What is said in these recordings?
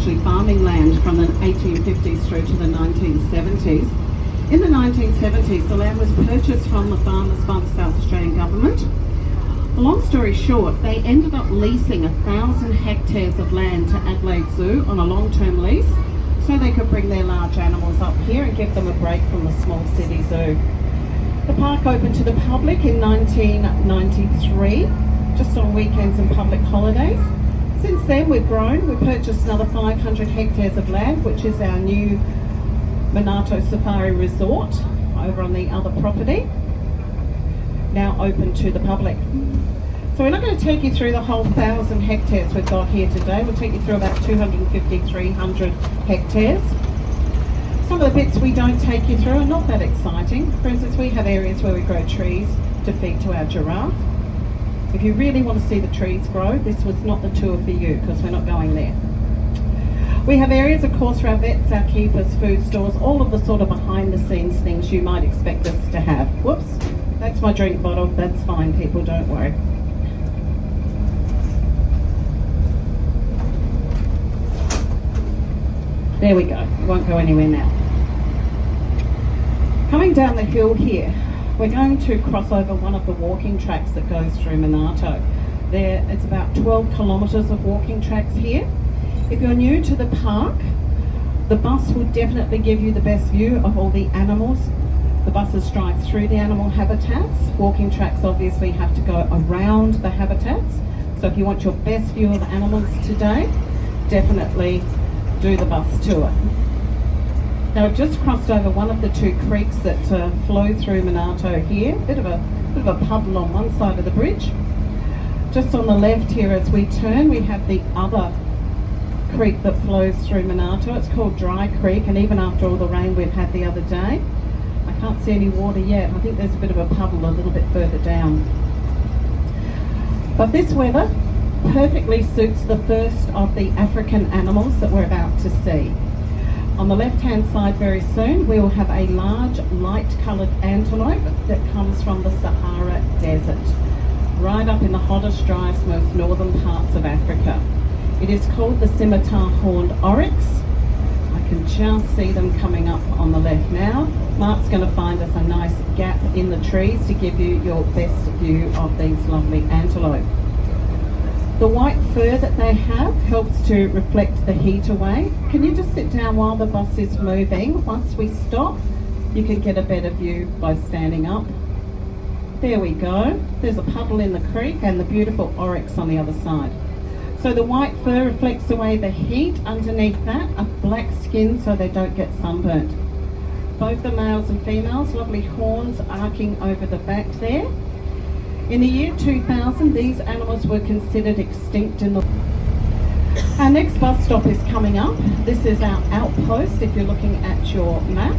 actually farming land from the 1850s through to the 1970s. In the 1970s, the land was purchased from the farmers by the South Australian government. Long story short, they ended up leasing 1,000 hectares of land to Adelaide Zoo on a long-term lease so they could bring their large animals up here and give them a break from the small city zoo. The park opened to the public in 1993, just on weekends and public holidays. Since then we've grown. We purchased another 500 hectares of land, which is our new Monarto Safari Resort over on the other property, now open to the public. So we're not going to take you through the whole 1,000 hectares we've got here today. We'll take you through about 250, 300 hectares. Some of the bits we don't take you through are not that exciting. For instance, we have areas where we grow trees to feed to our giraffe. If you really want to see the trees grow, this was not the tour for you because we're not going there. We have areas, of course, for our vets, our keepers, food stores, all of the sort of behind the scenes things you might expect us to have. Whoops, that's my drink bottle. That's fine, people, don't worry. There we go, it won't go anywhere now. Coming down the hill here, we're going to cross over one of the walking tracks that goes through Monarto. It's about 12 kilometres of walking tracks here. If you're new to the park, the bus will definitely give you the best view of all the animals. The buses drive through the animal habitats. Walking tracks obviously have to go around the habitats. So if you want your best view of animals today, definitely do the bus tour. Now I've just crossed over one of the two creeks that flow through Monarto here. Bit of a puddle on one side of the bridge. Just on the left here as we turn, we have the other creek that flows through Monarto. It's called Dry Creek, and even after all the rain we've had the other day, I can't see any water yet. I think there's a bit of a puddle a little bit further down. But this weather perfectly suits the first of the African animals that we're about to see. On the left-hand side very soon, we will have a large light-coloured antelope that comes from the Sahara Desert, right up in the hottest, driest, most northern parts of Africa. It is called the scimitar-horned oryx. I can just see them coming up on the left now. Mark's going to find us a nice gap in the trees to give you your best view of these lovely antelope. The white fur that they have helps to reflect the heat away. Can you just sit down while the bus is moving? Once we stop, you can get a better view by standing up. There we go. There's a puddle in the creek and the beautiful oryx on the other side. So the white fur reflects away the heat. Underneath that, a black skin so they don't get sunburnt. Both the males and females, lovely horns arcing over the back there. In the year 2000, these animals were considered extinct in the... Our next bus stop is coming up. This is our outpost if you're looking at your map.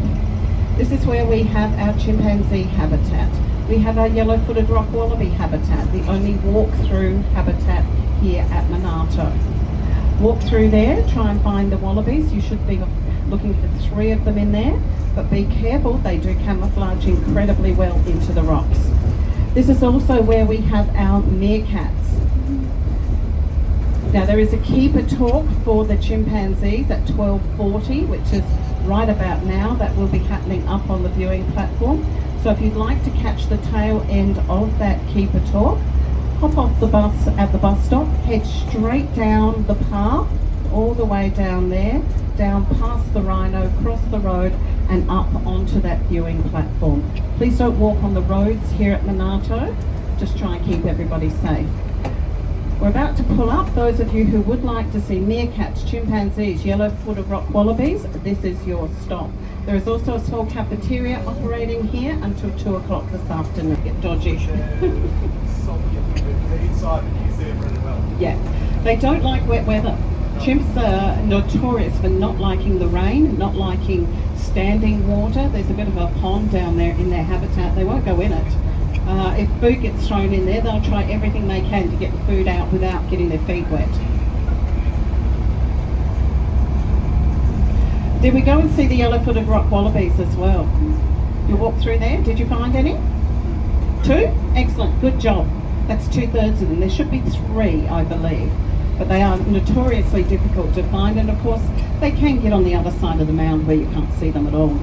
This is where we have our chimpanzee habitat. We have our yellow-footed rock wallaby habitat, the only walk-through habitat here at Monarto. Walk through there, try and find the wallabies. You should be looking for 3 of them in there, but be careful, they do camouflage incredibly well into the rocks. This is also where we have our meerkats. Now there is a keeper talk for the chimpanzees at 12:40, which is right about now. That will be happening up on the viewing platform. So if you'd like to catch the tail end of that keeper talk, hop off the bus at the bus stop, head straight down the path, all the way down there, down past the rhino, cross the road and up onto that viewing platform. Please don't walk on the roads here at Monarto, just try and keep everybody safe. We're about to pull up. Those of you who would like to see meerkats, chimpanzees, yellow-footed rock wallabies, this is your stop. There is also a small cafeteria operating here until 2 o'clock this afternoon. Get dodgy. Yeah, they don't like wet weather. Chimps are notorious for not liking the rain, not liking standing water. There's a bit of a pond down there in their habitat. They won't go in it. If food gets thrown in there, they'll try everything they can to get the food out without getting their feet wet. Did we go and see the yellow-footed rock wallabies as well? You walked through there. Did you find any? 2? Excellent. Good job. That's 2/3 of them. There should be 3, I believe. but they are notoriously difficult to find, and of course they can get on the other side of the mound where you can't see them at all.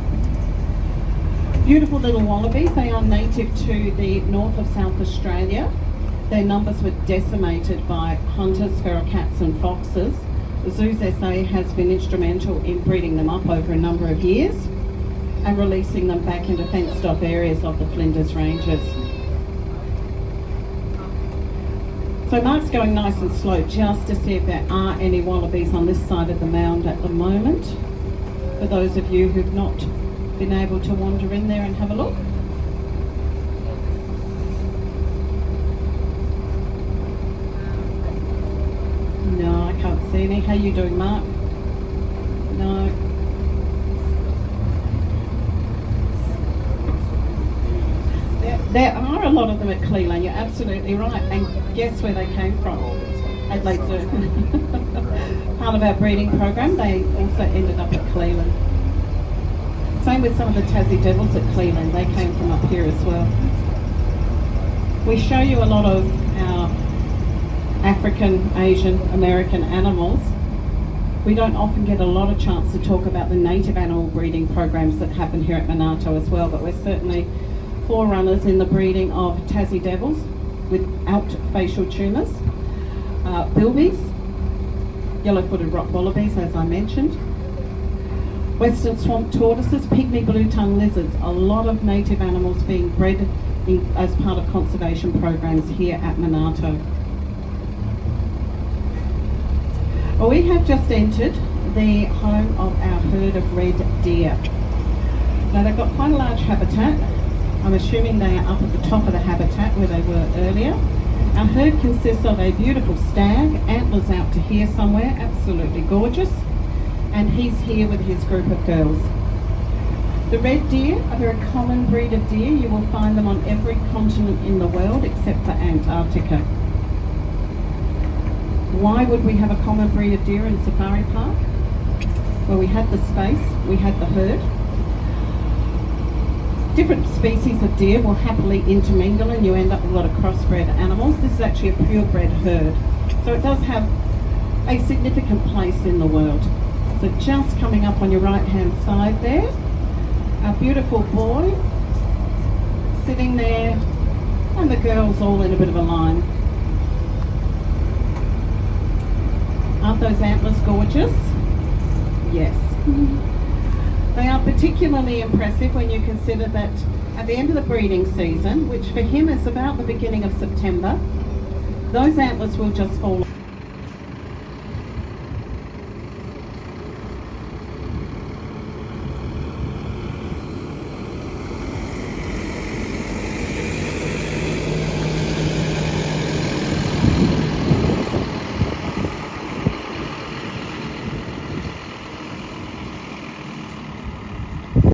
Beautiful little wallabies. They are native to the north of South Australia. Their numbers were decimated by hunters, feral cats and foxes. Zoos SA has been instrumental in breeding them up over a number of years and releasing them back into fenced off areas of the Flinders Ranges. So Mark's going nice and slow just to see if there are any wallabies on this side of the mound at the moment. For those of you who've not been able to wander in there and have a look. No, I can't see any. How you doing, Mark? No. There are a lot of them at Cleland, you're absolutely right. And guess where they came from? Adelaide Zoo. Part of our breeding program, they also ended up at Cleland. Same with some of the Tassie Devils at Cleland, they came from up here as well. We show you a lot of our African, Asian, American animals. We don't often get a lot of chance to talk about the native animal breeding programs that happen here at Monarto as well, but we're certainly forerunners in the breeding of Tassie Devils without facial tumours, bilbies, yellow-footed rock wallabies as I mentioned, western swamp tortoises, pygmy blue-tongue lizards, a lot of native animals being bred as part of conservation programs here at Monarto. Well, we have just entered the home of our herd of red deer. Now they've got quite a large habitat. I'm assuming they are up at the top of the habitat where they were earlier. Our herd consists of a beautiful stag, antlers out to here somewhere, absolutely gorgeous, and he's here with his group of girls. The red deer are a very common breed of deer. You will find them on every continent in the world except for Antarctica. Why would we have a common breed of deer in a safari park? Well, we had the space, we had the herd. Different species of deer will happily intermingle and you end up with a lot of crossbred animals. This is actually a purebred herd. So it does have a significant place in the world. So just coming up on your right hand side there, our beautiful boy sitting there and the girls all in a bit of a line. Aren't those antlers gorgeous? Yes. They are particularly impressive when you consider that at the end of the breeding season, which for him is about the beginning of September, those antlers will just fall